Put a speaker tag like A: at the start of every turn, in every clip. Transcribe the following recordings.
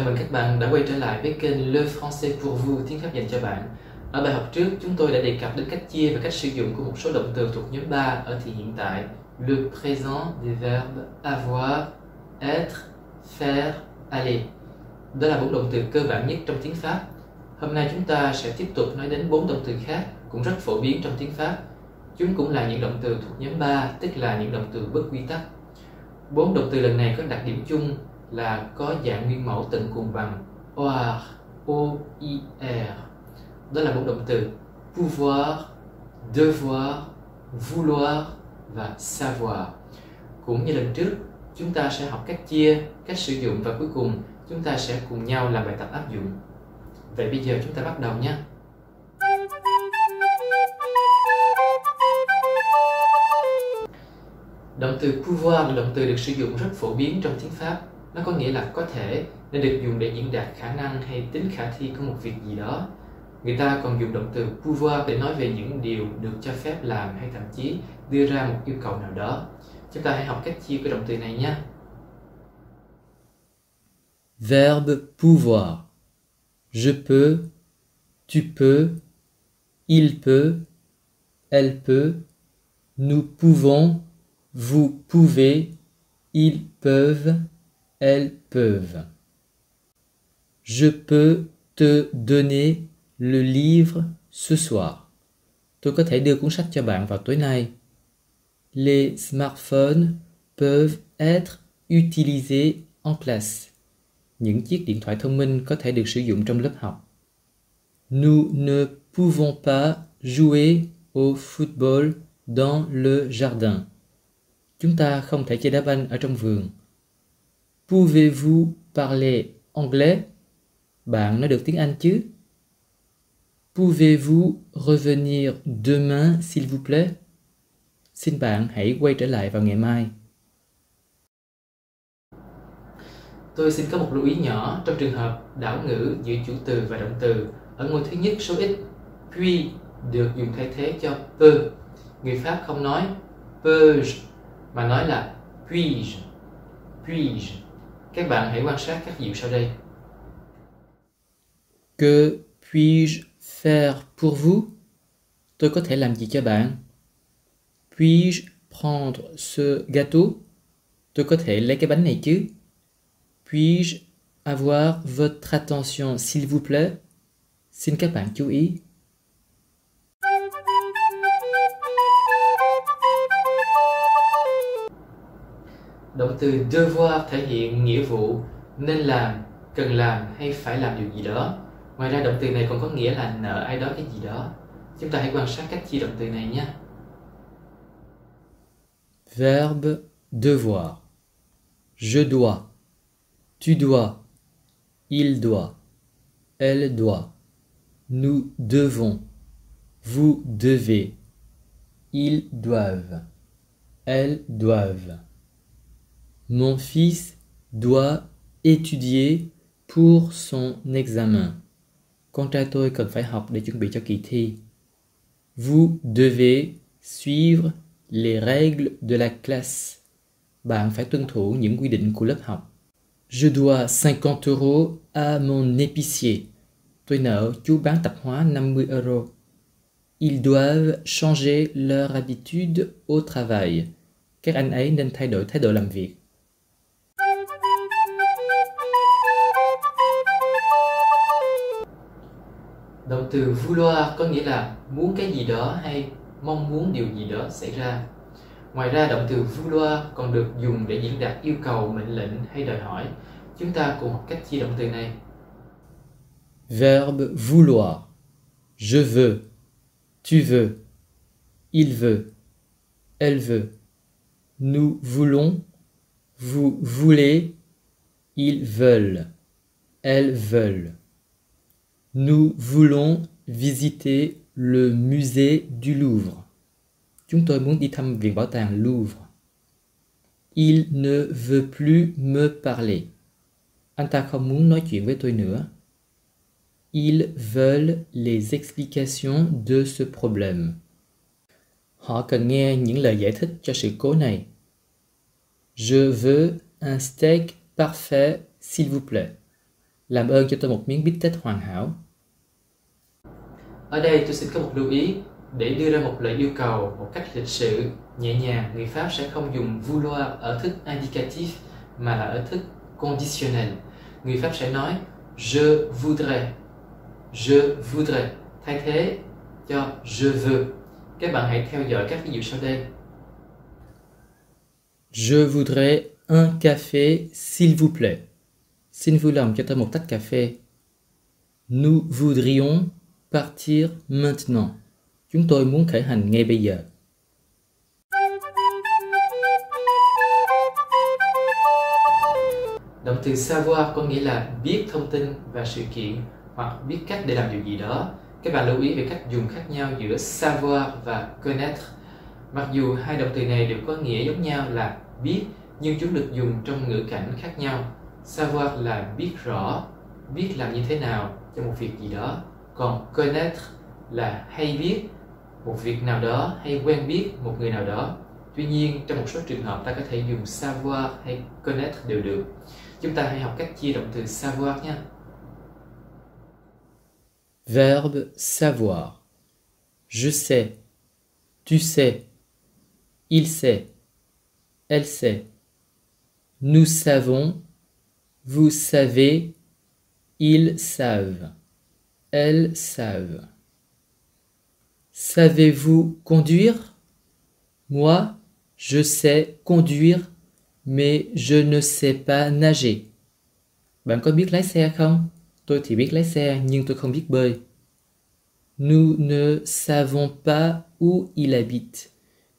A: Chào mừng các bạn đã quay trở lại với kênh Le Français pour vous, tiếng Pháp dành cho bạn. Ở bài học trước, chúng tôi đã đề cập đến cách chia và cách sử dụng của một số động từ thuộc nhóm 3 ở thì hiện tại. Le présent des verbes avoir, être, faire, aller. Đó là 4 động từ cơ bản nhất trong tiếng Pháp. Hôm nay chúng ta sẽ tiếp tục nói đến 4 động từ khác cũng rất phổ biến trong tiếng Pháp. Chúng cũng là những động từ thuộc nhóm 3, tức là những động từ bất quy tắc. 4 động từ lần này có đặc điểm chung là có dạng nguyên mẫu tận cùng bằng oir, O-I-R. Đó là 4 động từ pouvoir, devoir, vouloir và savoir. Cũng như lần trước, chúng ta sẽ học cách chia, cách sử dụng và cuối cùng chúng ta sẽ cùng nhau làm bài tập áp dụng. Vậy bây giờ chúng ta bắt đầu nhé. Động từ pouvoir là động từ được sử dụng rất phổ biến trong tiếng Pháp. Nó có nghĩa là có thể, nên được dùng để diễn đạt khả năng hay tính khả thi của một việc gì đó. Người ta còn dùng động từ pouvoir để nói về những điều được cho phép làm hay thậm chí đưa ra một yêu cầu nào đó. Chúng ta hãy học cách chia của động từ này nhé.
B: Verbe pouvoir. Je peux, tu peux, il peut, elle peut, nous pouvons, vous pouvez, ils peuvent, elles peuvent. Je peux te donner le livre ce soir. Tôi có thể đưa cuốn sách cho bạn vào tối nay. Les smartphones peuvent être utilisés en classe. Những chiếc điện thoại thông minh có thể được sử dụng trong lớp học. Nous ne pouvons pas jouer au football dans le jardin. Chúng ta không thể chơi đá banh ở trong vườn. Pouvez-vous parler anglais? Bạn nói được tiếng Anh chứ? Pouvez-vous revenir demain s'il vous plaît? Xin bạn hãy quay trở lại vào ngày mai.
A: Tôi xin có một lưu ý nhỏ trong trường hợp đảo ngữ giữa chủ từ và động từ. Ở ngôi thứ nhất số ít, puis được dùng thay thế cho peut. Người Pháp không nói peux-je mà nói là puis-je. Puis-je. Các bạn hãy quan sát các dịu sau đây.
B: Que puis-je faire pour vous? Tôi có thể làm gì cho bạn? Puis-je prendre ce gâteau? Tôi có thể lấy cái bánh này chứ? Puis-je avoir votre attention s'il vous plaît? Xin các bạn chú ý.
A: Động từ devoir thể hiện nghĩa vụ, nên làm, cần làm hay phải làm điều gì đó. Ngoài ra động từ này còn có nghĩa là nợ ai đó cái gì đó. Chúng ta hãy quan sát cách chia động từ này nhé.
B: Verbe devoir. Je dois. Tu dois. Il doit. Elle doit. Nous devons. Vous devez. Ils doivent. Elles doivent. Mon fils doit étudier pour son examen. Con trai tôi cần phải học để chuẩn bị cho kỳ thi. Vous devez suivre les règles de la classe. Bạn phải tuân thủ những quy định của lớp học. Je dois 50 euros à mon épicier. Tôi nợ chú bán tạp hóa 50 euro. Ils doivent changer leur habitude au travail. Các anh ấy nên thay đổi thái độ làm việc.
A: Động từ vouloir có nghĩa là muốn cái gì đó hay mong muốn điều gì đó xảy ra. Ngoài ra động từ vouloir còn được dùng để diễn đạt yêu cầu, mệnh lệnh hay đòi hỏi. Chúng ta cùng học cách chia động từ này.
B: Verbe vouloir. Je veux. Tu veux. Il veut. Elle veut. Nous voulons. Vous voulez. Ils veulent. Elles veulent. Nous voulons visiter le musée du Louvre. Chúng tôi muốn đi thăm viện bảo tàng Louvre. Il ne veut plus me parler. Anh ta không muốn nói chuyện với tôi nữa. Ils veulent les explications de ce problème. Họ cần nghe những lời giải thích cho sự cố này. Je veux un steak parfait, s'il vous plaît. Làm ơn cho tôi một miếng bít tết hoàn hảo.
A: Ở đây tôi xin có một lưu ý. Để đưa ra một lời yêu cầu một cách lịch sự, nhẹ nhàng, người Pháp sẽ không dùng vouloir ở thức indicatif mà là ở thức conditionnel. Người Pháp sẽ nói je voudrais, thay thế cho je veux. Các bạn hãy theo dõi các ví dụ sau đây.
B: Je voudrais un café, s'il vous plaît. Xin vui lòng cho tôi một tách cà phê. Nous voudrions partir maintenant. Chúng tôi muốn khởi hành ngay bây giờ.
A: Động từ savoir có nghĩa là biết thông tin và sự kiện hoặc biết cách để làm điều gì đó. Các bạn lưu ý về cách dùng khác nhau giữa savoir và connaître. Mặc dù hai động từ này đều có nghĩa giống nhau là biết, nhưng chúng được dùng trong ngữ cảnh khác nhau. Savoir là biết rõ, biết làm như thế nào cho một việc gì đó. Còn connaître là hay biết một việc nào đó hay quen biết một người nào đó. Tuy nhiên, trong một số trường hợp ta có thể dùng savoir hay connaître đều được. Chúng ta hãy học cách chia động từ savoir nhé.
B: Verbe savoir. Je sais, tu sais, il sait, elle sait. Nous savons, vous savez, ils savent, elles savent. Savez-vous conduire? Moi, je sais conduire, mais je ne sais pas nager. Bạn có biết lái xe không? Tôi thì biết lái xe, nhưng tôi không biết bơi. Nous ne savons pas où il habite,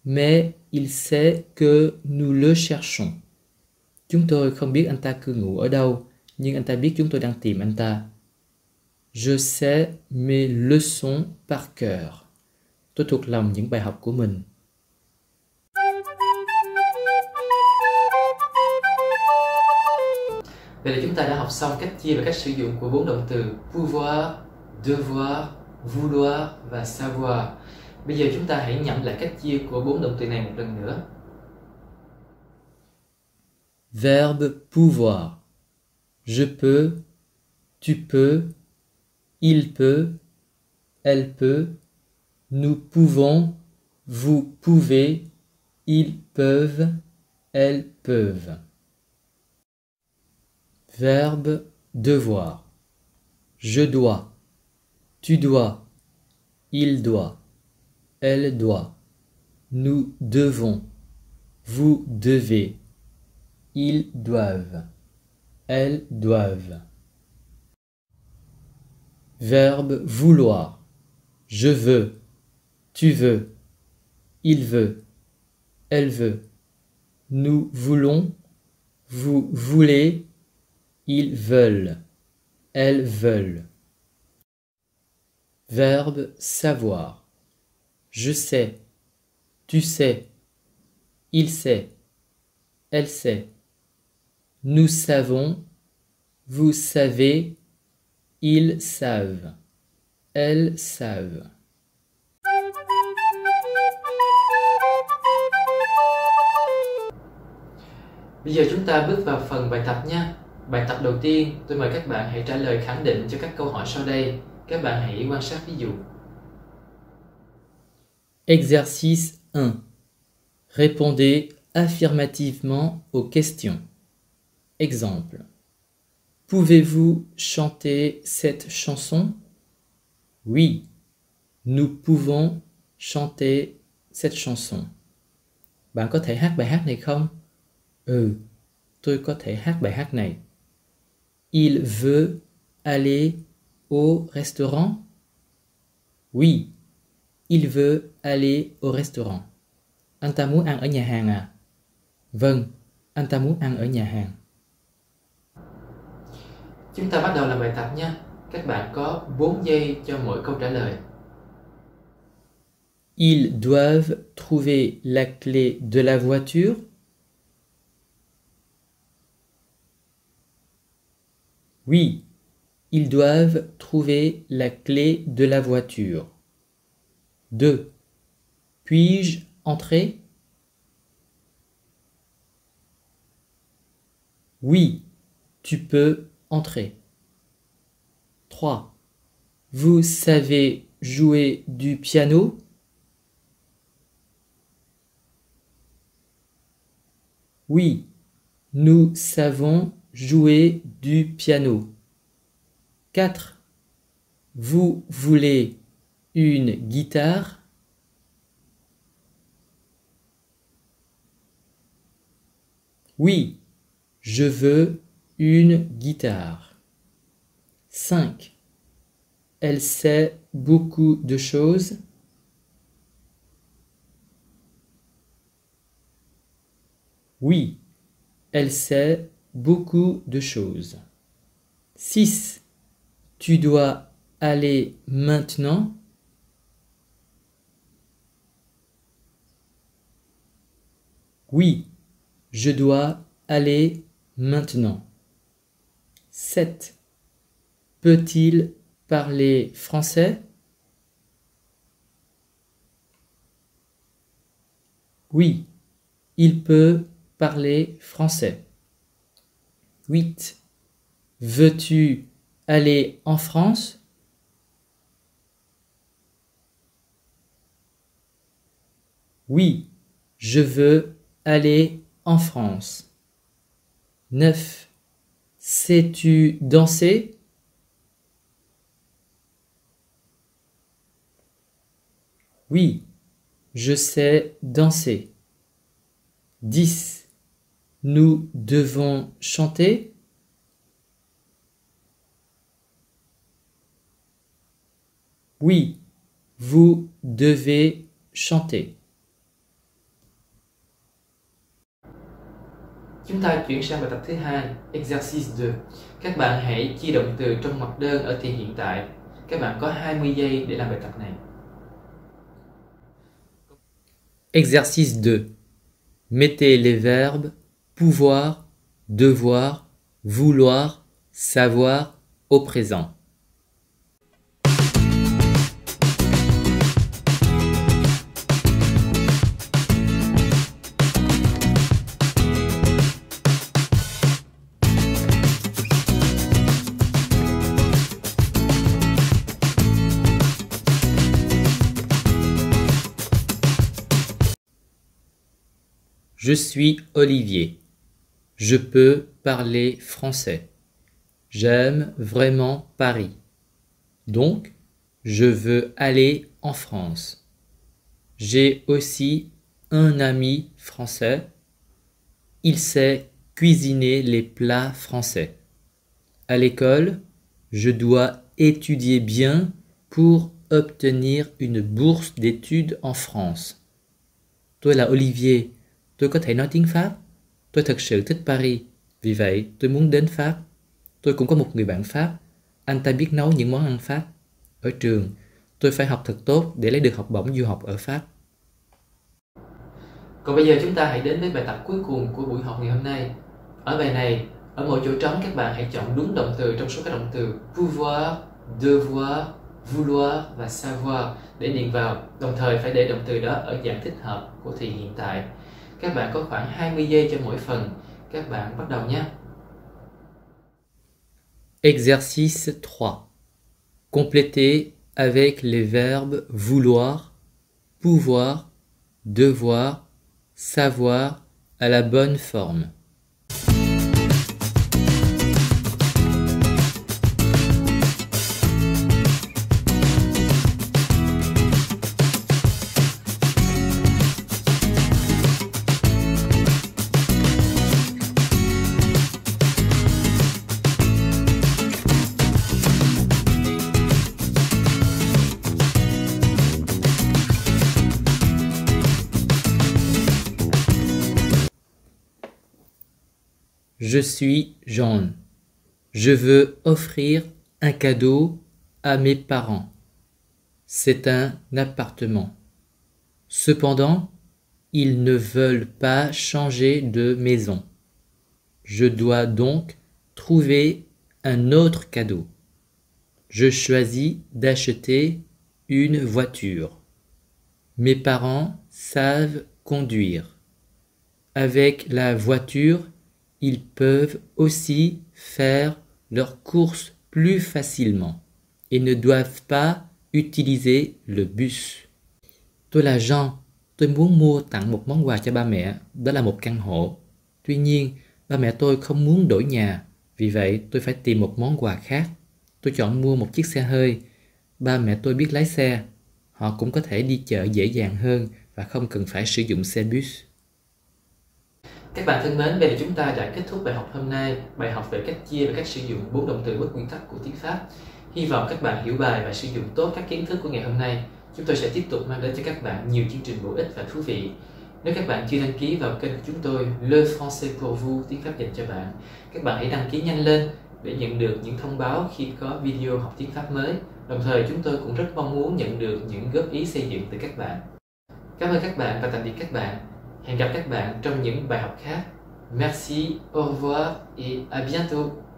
B: mais il sait que nous le cherchons. Chúng tôi không biết anh ta cư ngụ ở đâu, nhưng anh ta biết chúng tôi đang tìm anh ta. Je sais mes leçons par cœur. Tôi thuộc lòng những bài học của mình.
A: Vậy là chúng ta đã học xong cách chia và cách sử dụng của 4 động từ pouvoir, devoir, vouloir và savoir. Bây giờ chúng ta hãy nhẩm lại cách chia của 4 động từ này một lần nữa.
B: Verbe pouvoir. Je peux, tu peux, il peut, elle peut, nous pouvons, vous pouvez, ils peuvent, elles peuvent. Verbe devoir. Je dois, tu dois, il doit, elle doit, nous devons, vous devez, ils doivent, elles doivent. Verbe vouloir. Je veux, tu veux, il veut, elle veut, nous voulons, vous voulez, ils veulent, elles veulent. Verbe savoir. Je sais, tu sais, il sait, elle sait. Nous savons, vous savez, ils savent, elles savent.
A: Bây giờ chúng ta bước vào phần bài tập nha. Bài tập đầu tiên, tôi mời các bạn hãy trả lời khẳng định cho các câu hỏi sau đây. Các bạn hãy quan sát ví dụ.
B: Exercice 1. Répondez affirmativement aux questions. Exemple. Pouvez-vous chanter cette chanson? Oui, nous pouvons chanter cette chanson. Bạn có thể hát bài hát này không? Ừ, tôi có thể hát bài hát này. Il veut aller au restaurant? Oui, il veut aller au restaurant. Anh ta muốn ăn ở nhà hàng à? Vâng, anh ta muốn ăn ở nhà hàng.
A: Chúng ta bắt đầu làm bài tập nha. Các bạn có 4 giây cho mỗi câu trả lời.
B: Ils doivent trouver la clé de la voiture. Oui, ils doivent trouver la clé de la voiture. 2. Puis-je entrer? Oui, tu peux entrer. 3. Vous savez jouer du piano? Oui, nous savons jouer du piano. 4. Vous voulez une guitare? Oui, je veux une guitare. 5. Elle sait beaucoup de choses? Oui, elle sait beaucoup de choses. 6. Tu dois aller maintenant? Oui, je dois aller maintenant. 7. Peut-il parler français? Oui, il peut parler français. 8. Veux-tu aller en France? Oui, je veux aller en France. 9. Sais-tu danser? Oui, je sais danser. 10. Nous devons chanter? Oui, vous devez chanter.
A: Chúng ta chuyển sang bài tập thứ 2, exercice 2. Các bạn hãy chia động từ trong ngoặc đơn ở thì hiện tại. Các bạn có 20 giây để làm bài tập này.
B: Exercice 2. Mettez les verbes pouvoir, devoir, vouloir, savoir au présent. Je suis Olivier. Je peux parler français. J'aime vraiment Paris. Donc, je veux aller en France. J'ai aussi un ami français. Il sait cuisiner les plats français. À l'école, je dois étudier bien pour obtenir une bourse d'études en France. Tôi là Olivier. Tôi có thể nói tiếng Pháp. Tôi thật sự thích Paris. Vì vậy, tôi muốn đến Pháp. Tôi cũng có một người bạn Pháp. Anh ta biết nấu những món ăn Pháp. Ở trường, tôi phải học thật tốt để lấy được học bổng du học ở Pháp.
A: Còn bây giờ chúng ta hãy đến với bài tập cuối cùng của buổi học ngày hôm nay. Ở bài này, ở mỗi chỗ trống các bạn hãy chọn đúng động từ trong số các động từ pouvoir, devoir, vouloir và savoir để điền vào. Đồng thời phải để động từ đó ở dạng thích hợp của thì hiện tại. Các bạn có khoảng 20 giây cho mỗi phần. Các bạn bắt đầu nhé.
B: Exercice 3. Complétez avec les verbes vouloir, pouvoir, devoir, savoir à la bonne forme. Je suis Jean. Je veux offrir un cadeau à mes parents. C'est un appartement. Cependant, ils ne veulent pas changer de maison. Je dois donc trouver un autre cadeau. Je choisis d'acheter une voiture. Mes parents savent conduire. Avec la voiture, ils peuvent aussi faire leurs courses plus facilement. et ne doivent pas utiliser le bus. Tôi là Jean, tôi muốn mua tặng một món quà cho ba mẹ, đó là một căn hộ. Tuy nhiên, ba mẹ tôi không muốn đổi nhà, vì vậy tôi phải tìm một món quà khác. Tôi chọn mua một chiếc xe hơi. Ba mẹ tôi biết lái xe. Họ cũng có thể đi chợ dễ dàng hơn và không cần phải sử dụng xe bus.
A: Các bạn thân mến, vậy là chúng ta đã kết thúc bài học hôm nay, bài học về cách chia và cách sử dụng 4 động từ bất nguyên tắc của tiếng Pháp. Hy vọng các bạn hiểu bài và sử dụng tốt các kiến thức của ngày hôm nay. Chúng tôi sẽ tiếp tục mang đến cho các bạn nhiều chương trình bổ ích và thú vị. Nếu các bạn chưa đăng ký vào kênh của chúng tôi, Le Français pour vous, tiếng Pháp dành cho bạn, các bạn hãy đăng ký nhanh lên để nhận được những thông báo khi có video học tiếng Pháp mới. Đồng thời chúng tôi cũng rất mong muốn nhận được những góp ý xây dựng từ các bạn. Cảm ơn các bạn và tạm biệt các bạn. Hẹn gặp các bạn trong những bài học khác. Merci, au revoir et à bientôt.